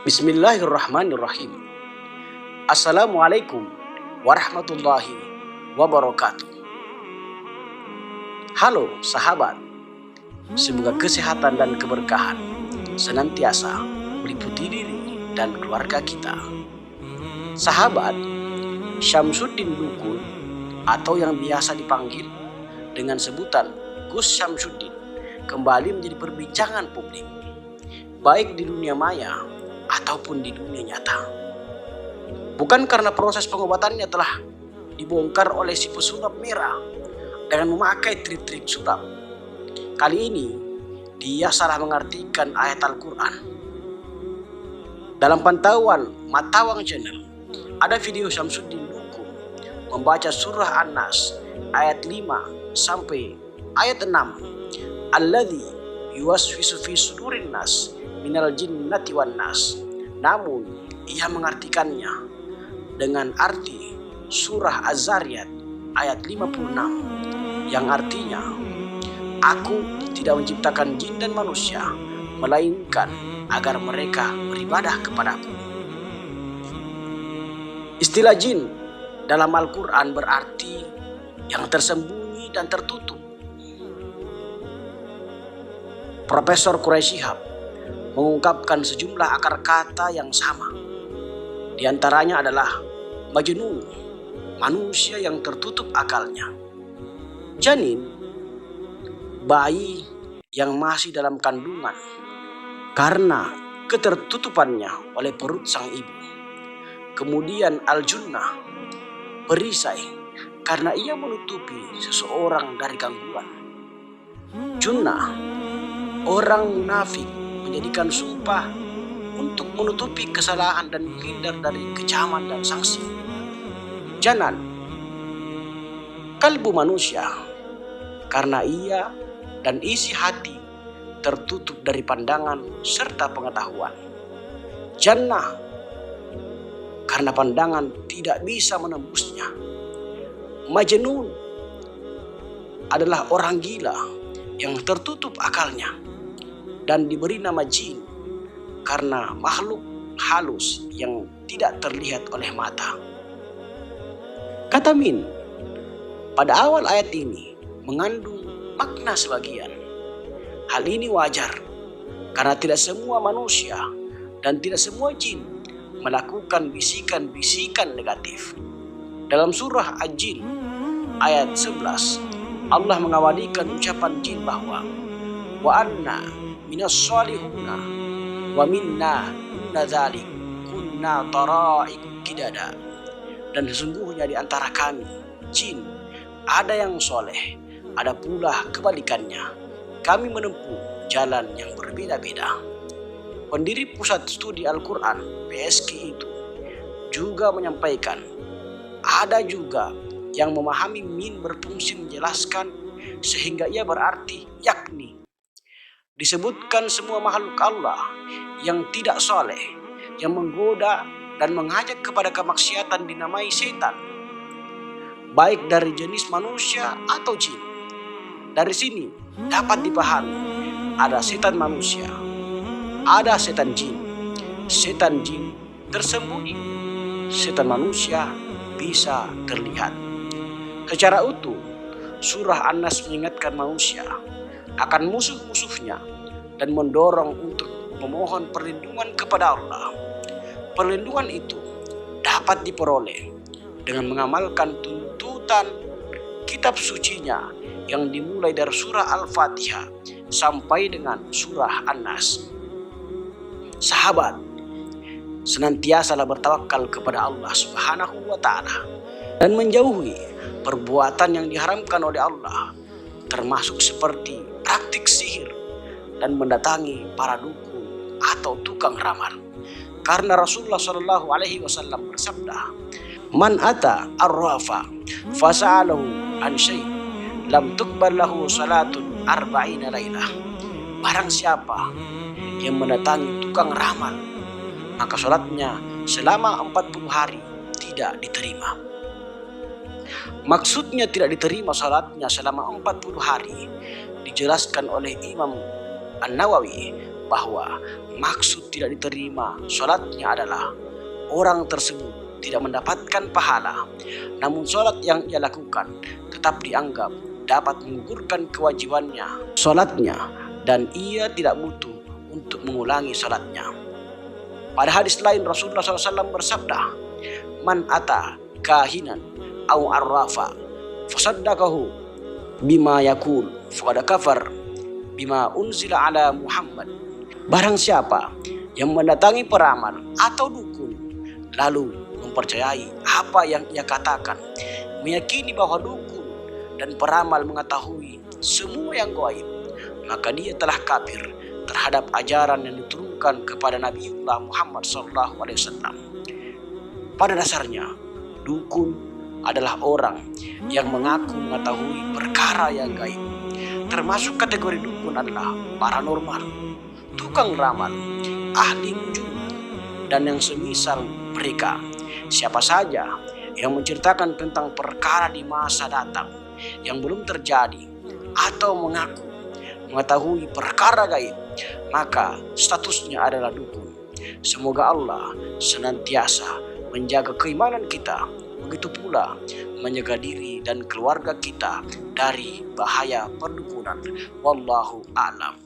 Bismillahirrahmanirrahim. Assalamualaikum warahmatullahi wabarakatuh. Halo sahabat, semoga kesehatan dan keberkahan senantiasa meliputi diri dan keluarga kita. Sahabat, Syamsuddin Dukun atau yang biasa dipanggil dengan sebutan Gus Syamsuddin kembali menjadi perbincangan publik, baik di dunia maya ataupun di dunia nyata. Bukan karena proses pengobatannya telah dibongkar oleh si pesulap merah dengan memakai trik-trik sulap. Kali ini dia salah mengartikan ayat Al-Quran. Dalam pantauan Matawang Channel ada video Syamsuddin Dukun membaca surah An-Nas ayat 5 sampai ayat 6. Alladzi yuwaswisu fi sudurin nas minal jinnati wan nas. Namun ia mengartikannya dengan arti surah Az-Zariyat ayat 56 yang artinya, aku tidak menciptakan jin dan manusia melainkan agar mereka beribadah kepadaku. Istilah jin dalam Al-Quran berarti yang tersembunyi dan tertutup. Profesor Quraisy Shihab mengungkapkan sejumlah akar kata yang sama. Di antaranya adalah majnun, manusia yang tertutup akalnya. Janin, bayi yang masih dalam kandungan karena ketertutupannya oleh perut sang ibu. Kemudian al-junnah, perisai karena ia menutupi seseorang dari gangguan. Junnah, orang munafik menjadikan sumpah untuk menutupi kesalahan dan menghindar dari kecaman dan sanksi. Janan, kalbu manusia, karena ia dan isi hati tertutup dari pandangan serta pengetahuan. Jannah, karena pandangan tidak bisa menembusnya. Majnun adalah orang gila yang tertutup akalnya dan diberi nama jin karena makhluk halus yang tidak terlihat oleh mata. Kata min pada awal ayat ini mengandung makna sebagian. Hal ini wajar karena tidak semua manusia dan tidak semua jin melakukan bisikan-bisikan negatif. Dalam surah Al-Jin ayat 11, Allah mengawalikan ucapan jin bahwa wa anna minas salihuna wa minna duna dzalik kunna tara'iq qidada. Dan sesungguhnya di antara kami jin ada yang soleh, ada pula kebalikannya. Kami menempuh jalan yang berbeda-beda. Pendiri Pusat Studi Al-Quran PSQ itu juga menyampaikan ada juga yang memahami min berfungsi menjelaskan sehingga ia berarti yakni disebutkan semua makhluk Allah yang tidak soleh, yang menggoda dan mengajak kepada kemaksiatan dinamai setan, baik dari jenis manusia atau jin. Dari sini dapat dipahami ada setan manusia, ada setan jin. Setan jin tersembunyi, setan manusia bisa terlihat. Secara utuh, surah An-Nas mengingatkan manusia akan musuh-musuhnya dan mendorong untuk memohon perlindungan kepada Allah. Perlindungan itu dapat diperoleh dengan mengamalkan tuntutan kitab sucinya yang dimulai dari surah Al-Fatihah sampai dengan surah An-Nas. Sahabat, senantiasalah bertawakal kepada Allah Subhanahu wa Ta'ala dan menjauhi perbuatan yang diharamkan oleh Allah, termasuk seperti praktik sihir dan mendatangi para dukun atau tukang ramal. Karena Rasulullah Shallallahu Alaihi Wasallam bersabda, "Man ata arrafa fasa'alahu an syai' lam tuqbal lahu salatun arba'ina lailah." Barang siapa yang mendatangi tukang ramal, maka salatnya selama 40 hari tidak diterima. Maksudnya tidak diterima salatnya selama 40 hari dijelaskan oleh Imam An-Nawawi bahwa maksud tidak diterima sholatnya adalah orang tersebut tidak mendapatkan pahala, namun sholat yang ia lakukan tetap dianggap dapat menggugurkan kewajibannya sholatnya dan ia tidak butuh untuk mengulangi sholatnya. Pada hadis lain Rasulullah SAW bersabda, "Man ata kahinan au arrafa fasaddaqahu bima yakul faqad kafar bima unzila ala Muhammad." Barang siapa yang mendatangi peramal atau dukun lalu mempercayai apa yang ia katakan, meyakini bahwa dukun dan peramal mengetahui semua yang gaib, maka dia telah kafir terhadap ajaran yang diturunkan kepada Nabiullah Muhammad SAW. Pada dasarnya, dukun adalah orang yang mengaku mengetahui perkara yang gaib. Termasuk kategori dukun adalah paranormal, tukang ramal, ahli nujum, dan yang semisal mereka. Siapa saja yang menceritakan tentang perkara di masa datang yang belum terjadi atau mengaku mengetahui perkara gaib, maka statusnya adalah dukun. Semoga Allah senantiasa menjaga keimanan kita, begitu pula menjaga diri dan keluarga kita dari bahaya perdukunan. Wallahu a'lam.